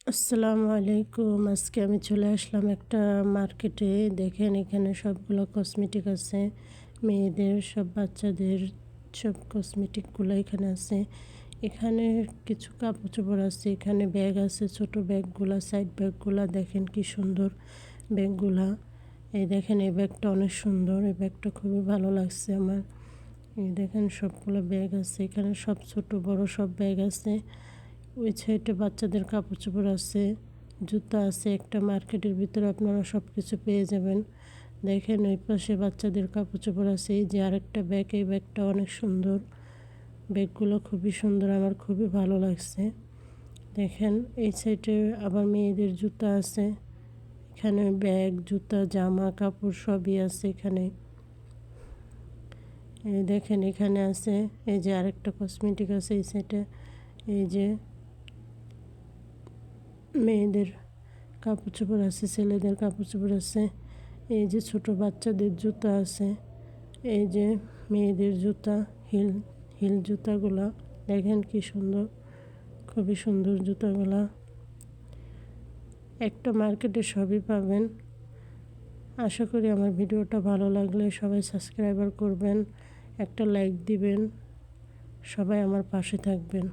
আসসালামু আলাইকুম। আজকে আমি চলে আসলাম একটা মার্কেটে। দেখেন এখানে সবগুলো কসমেটিক আছে। মেয়েদের, সব বাচ্চাদের সব কসমেটিকগুলো এখানে আছে। এখানে কিছু কাপড়-চোপড় আছে। এখানে ব্যাগ আছে, ছোট ব্যাগগুলা, সাইড ব্যাগগুলা দেখেন কি সুন্দর ব্যাগগুলা। এই দেখেন এই ব্যাগটা অনেক সুন্দর। এই ব্যাগটা খুবই ভালো লাগছে আমার। এই দেখেন সবগুলো ব্যাগ আছে। এখানে সব ছোট বড় সব ব্যাগ আছে। ওই সাইডে বাচ্চাদের কাপড় চোপড় আছে, জুতা আছে। একটা মার্কেটের ভিতরে আপনারা সব কিছু পেয়ে যাবেন। দেখেন ওই পাশে বাচ্চাদের কাপড় চোপড় আছে। এই যে আরেকটা ব্যাগ, এই ব্যাগটা অনেক সুন্দর। ব্যাগগুলো খুবই সুন্দর, আমার খুবই ভালো লাগছে। দেখেন এই সাইডে আবার মেয়েদের জুতা আছে। এখানে ব্যাগ, জুতা, জামা কাপড় সবই আছে এখানে। এই দেখেন এখানে আছে, এই যে আরেকটা কসমেটিক আছে এই সাইডে। এই যে মেয়েদের কাপড় চোপড় আছে, ছেলেদের কাপড় চোপড় আছে। এই যে ছোট বাচ্চাদের জুতা আছে। এই যে মেয়েদের জুতা, হিল হিল জুতাগুলা দেখেন কি সুন্দর, খুবই সুন্দর জুতাগুলা। একটা মার্কেটে সবই পাবেন। আশা করি আমার ভিডিওটা ভালো লাগলে সবাই সাবস্ক্রাইবার করবেন, একটা লাইক দিবেন, সবাই আমার পাশে থাকবেন।